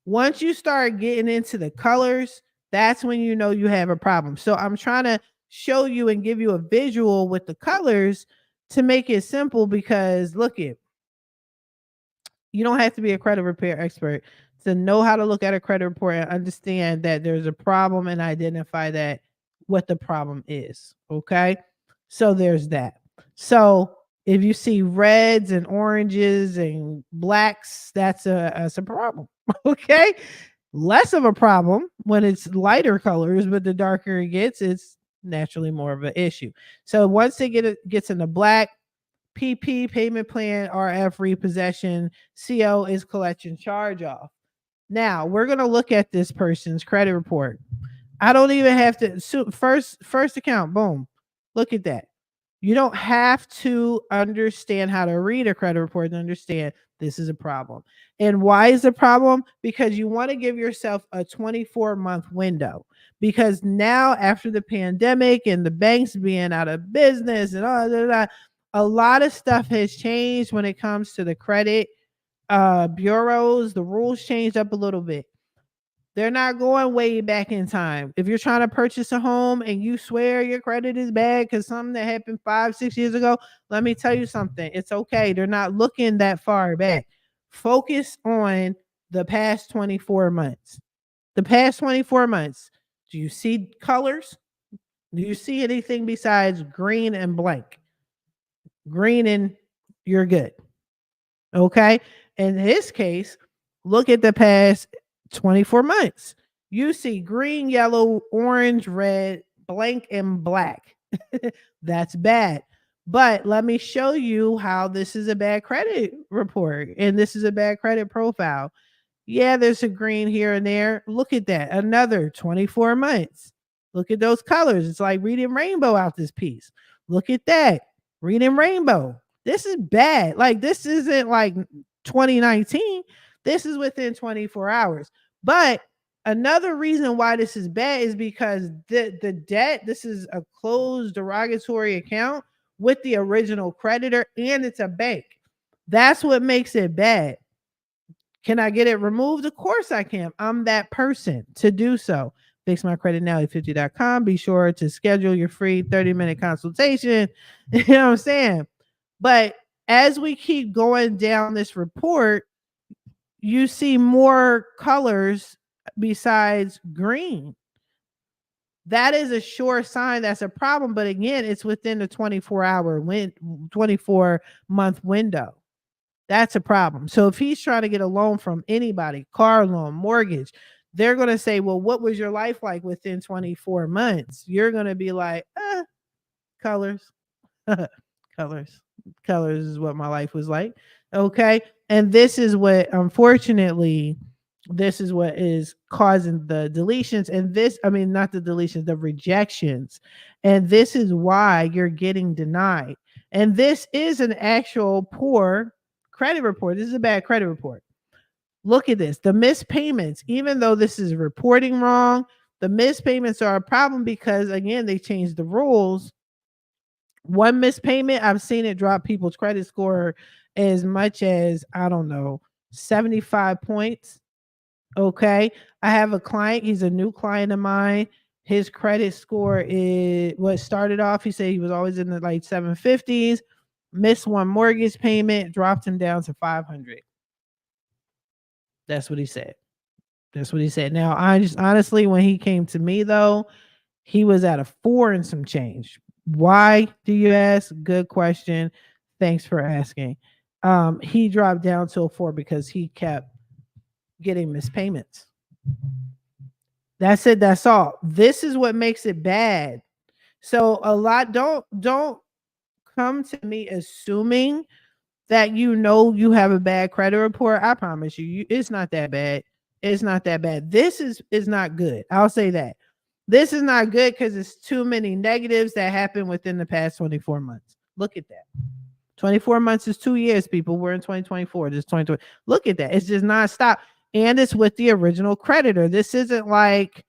[SPEAKER 1] Once you start getting into the colors, that's when you know you have a problem. So I'm trying to show you and give you a visual with the colors to make it simple, because look it, you don't have to be a credit repair expert to know how to look at a credit report and understand that there's a problem and identify that what the problem is. Okay. So there's that. So if you see reds and oranges and blacks, that's a problem. Okay. Less of a problem when it's lighter colors, but the darker it gets, it's naturally more of an issue. So once gets into black, PP, payment plan, RF, repossession, CO is collection charge off. Now we're going to look at this person's credit report. I don't even have to first account, boom. Look at that. You don't have to understand how to read a credit report to understand this is a problem. And why is a problem? Because you want to give yourself a 24-month window. Because now, after the pandemic and the banks being out of business and all that, a lot of stuff has changed when it comes to the credit bureaus. The rules changed up a little bit. They're not going way back in time. If you're trying to purchase a home and you swear your credit is bad because something that happened 5, 6 years ago, let me tell you something. It's okay. They're not looking that far back. Focus on the past 24 months. The past 24 months. Do you see colors? Do you see anything besides green and blank? Green and you're good. Okay. In this case, look at the past 24 months. You see green, yellow, orange, red, blank, and black. That's bad. But let me show you how this is a bad credit report and this is a bad credit profile. Yeah, there's a green here and there. Look at that. Another 24 months. Look at those colors. It's like reading rainbow out this piece. Look at that. Reading rainbow. This is bad. Like, this isn't like 2019. This is within 24 hours. But another reason why this is bad is because the debt, this is a closed derogatory account with the original creditor, and it's a bank. That's what makes it bad. Can I get it removed? Of course I can. I'm that person to do so. Fix my credit now at 50.com. Be sure to schedule your free 30-minute consultation. You know what I'm saying? But as we keep going down this report, you see more colors besides green. That is a sure sign that's a problem. But again, it's within the 24-month window. That's a problem. So if he's trying to get a loan from anybody, car loan, mortgage, they're going to say, well, what was your life like within 24 months? You're going to be like, colors, colors is what my life was like. Okay. And this is what, unfortunately, this is what is causing the deletions. And this, I mean, not the deletions, the rejections. And this is why you're getting denied. And this is an actual poor credit report. This is a bad credit report. Look at this. The missed payments, even though this is reporting wrong, the missed payments are a problem because, again, they changed the rules. One missed payment, I've seen it drop people's credit score as much as, I don't know, 75 points. Okay. I have a client. He's a new client of mine. His credit score is what started off. He said he was always in the like 750s. Missed one mortgage payment, dropped him down to 500. That's what he said. That's what he said. Now, I just honestly, when he came to me though, he was at a 4 and some change. Why do you ask? Good question. Thanks for asking. He dropped down to a 4 because he kept getting missed payments. That's it. That's all. This is what makes it bad. So a lot don't come to me assuming that you have a bad credit report. I promise you, it's not that bad. It's not that bad. This is not good. I'll say that. This is not good because it's too many negatives that happened within the past 24 months. Look at that. 24 months is 2 years, people. We're in 2024. This is 2020. Look at that. It's just nonstop. And it's with the original creditor. This isn't like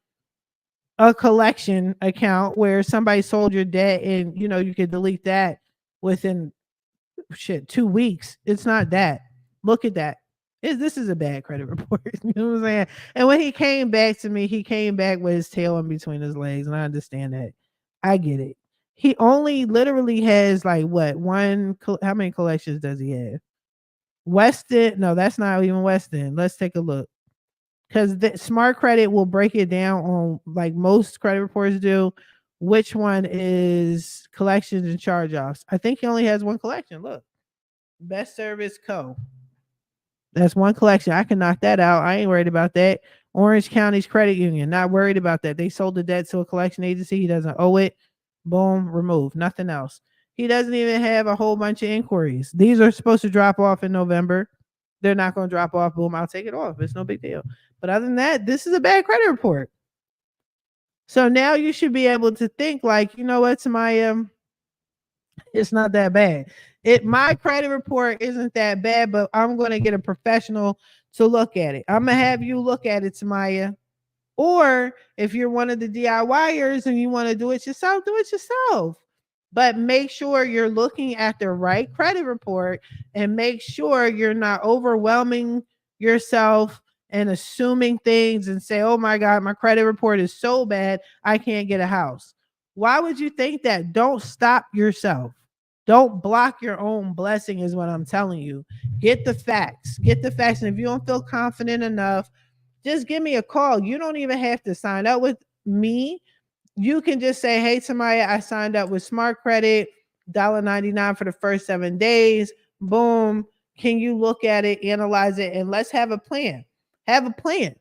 [SPEAKER 1] a collection account where somebody sold your debt and you could delete that within 2 weeks. It's not that. Look at that. This is a bad credit report. You know what I'm saying? And when he came back to me, he came back with his tail in between his legs, and I understand that. I get it. He only literally has like what how many collections does he have? Weston? No, that's not even Weston. Let's take a look. Because the smart credit will break it down on like most credit reports do. Which one is collections and charge offs? I think he only has one collection. Look, Best Service Co. That's one collection. I can knock that out. I ain't worried about that. Orange County's Credit Union, not worried about that. They sold the debt to a collection agency. He doesn't owe it. Boom, remove. Nothing else. He doesn't even have a whole bunch of inquiries. These are supposed to drop off in November. They're not going to drop off. Boom, I'll take it off. It's no big deal. But other than that, this is a bad credit report. So now you should be able to think like, you know what, Tamiya, it's not that bad. My credit report isn't that bad, but I'm going to get a professional to look at it. I'm going to have you look at it, Tamiya. Or if you're one of the DIYers and you want to do it yourself, do it yourself. But make sure you're looking at the right credit report and make sure you're not overwhelming yourself and assuming things and say, oh my God, my credit report is so bad, I can't get a house. Why would you think that? Don't stop yourself. Don't block your own blessing is what I'm telling you. Get the facts. Get the facts. And if you don't feel confident enough, just give me a call. You don't even have to sign up with me. You can just say, hey, Tamiya, I signed up with Smart Credit, $1.99 for the first 7 days. Boom. Can you look at it, analyze it, and let's have a plan. Have a plan.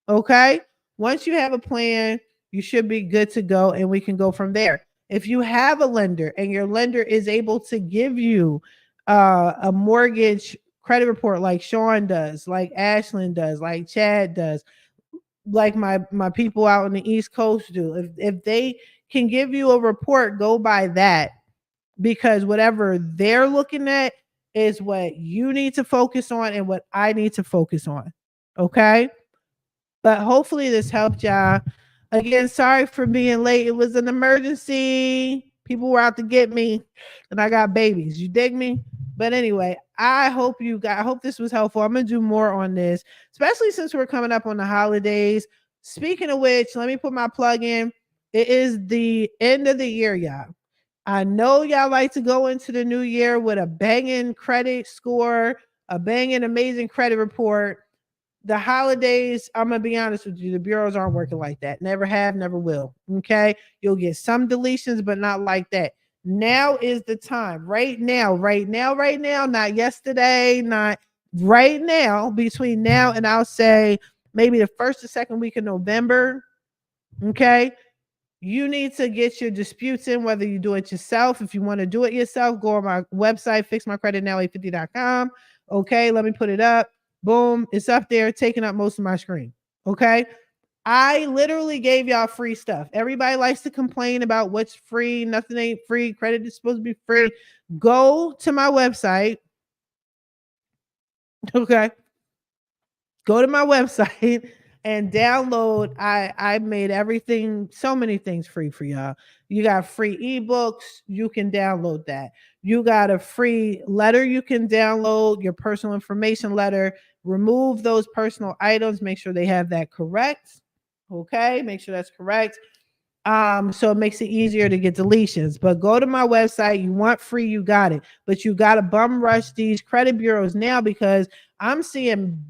[SPEAKER 1] Okay? Once you have a plan, you should be good to go, and we can go from there. If you have a lender and your lender is able to give you a mortgage credit report like Sean does, like Ashlyn does, like Chad does, like my people out on the East Coast do, if they can give you a report, go by that, because whatever they're looking at is what you need to focus on and what I need to focus on. Okay? But hopefully this helped y'all. Again, sorry for being late. It was an emergency. People were out to get me, and I got babies. You dig me? But anyway, I hope this was helpful. I'm gonna do more on this, especially since we're coming up on the holidays. Speaking of which, let me put my plug in. It is the end of the year, y'all. I know y'all like to go into the new year with a banging credit score, a banging amazing credit report. The holidays, I'm going to be honest with you, the bureaus aren't working like that. Never have, never will. Okay. You'll get some deletions, but not like that. Now is the time. Right now, not yesterday, not right now, between now and I'll say maybe the first or second week of November. Okay. You need to get your disputes in, whether you do it yourself. If you want to do it yourself, go on my website, fixmycreditnow850.com. Okay. Let me put it up. Boom, it's up there, taking up most of my screen. Okay. I literally gave y'all free stuff. Everybody likes to complain about what's free. Nothing ain't free. Credit is supposed to be free. Go to my website. Okay. Go to my website and download. I made everything, so many things free for y'all. You got free ebooks. You can download that. You got a free letter you can download, your personal information letter. Remove those personal items. Make sure they have that correct. Okay. Make sure that's correct. So it makes it easier to get deletions. But go to my website. You want free, you got it. But you got to bum rush these credit bureaus now, because I'm seeing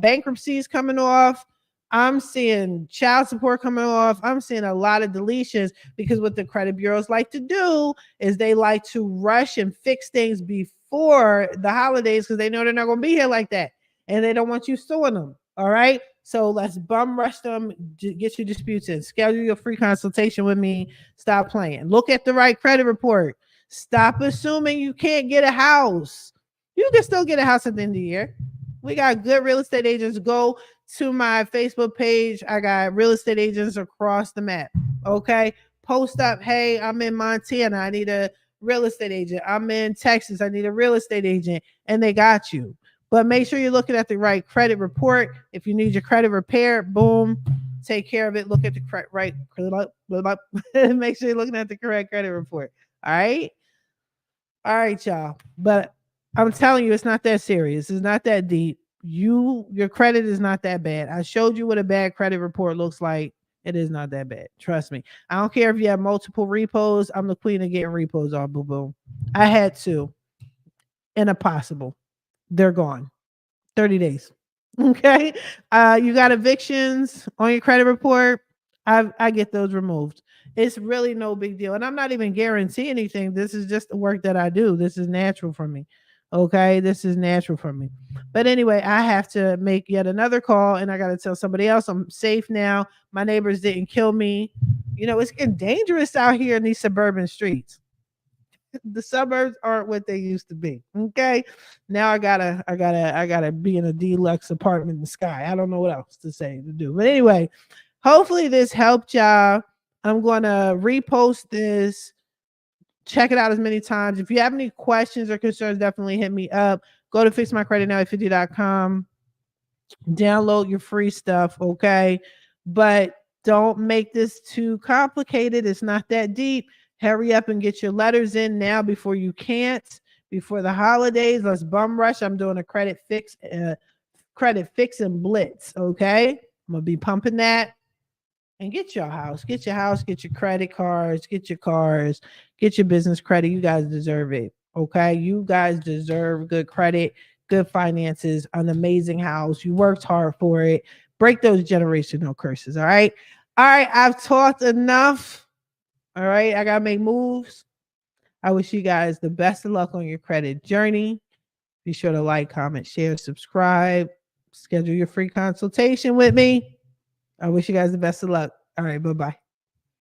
[SPEAKER 1] bankruptcies coming off. I'm seeing child support coming off. I'm seeing a lot of deletions, because what the credit bureaus like to do is they like to rush and fix things before the holidays because they know they're not going to be here like that. And they don't want you suing them. All right. So let's bum rush them, get your disputes in, schedule your free consultation with me. Stop playing. Look at the right credit report. Stop assuming you can't get a house. You can still get a house at the end of the year. We got good real estate agents. Go to my Facebook page. I got real estate agents across the map. Okay. Post up, hey, I'm in Montana. I need a real estate agent. I'm in Texas. I need a real estate agent. And they got you. But make sure you're looking at the right credit report. If you need your credit repaired, boom, take care of it. Look at the correct right. Make sure you're looking at the correct credit report. All right. All right, y'all. But I'm telling you, it's not that serious. It's not that deep. Your credit is not that bad. I showed you what a bad credit report looks like. It is not that bad. Trust me. I don't care if you have multiple repos. I'm the queen of getting repos off. Boom, boom. I had two. And impossible. They're gone. 30 days. Okay. You got evictions on your credit report. I get those removed. It's really no big deal. And I'm not even guaranteeing anything. This is just the work that I do. This is natural for me. Okay. This is natural for me. But anyway, I have to make yet another call and I got to tell somebody else I'm safe now. My neighbors didn't kill me. You know, it's getting dangerous out here in these suburban streets. The suburbs aren't what they used to be. Okay. Now I gotta be in a deluxe apartment in the sky. I don't know what else to say to do. But anyway, hopefully this helped y'all. I'm gonna repost this. Check it out as many times. If you have any questions or concerns, definitely hit me up. Go to fixmycreditnow50.com. Download your free stuff, okay? But don't make this too complicated. It's not that deep. Hurry up and get your letters in now before you can't. Before the holidays, let's bum rush. I'm doing a credit fix and blitz, okay? I'm gonna be pumping that. And get your house, get your credit cards, get your cars, get your business credit. You guys deserve it. Okay. You guys deserve good credit, good finances, an amazing house. You worked hard for it. Break those generational curses. All right. All right. I've talked enough. All right. I got to make moves. I wish you guys the best of luck on your credit journey. Be sure to like, comment, share, subscribe, schedule your free consultation with me. I wish you guys the best of luck. All right. Bye-bye.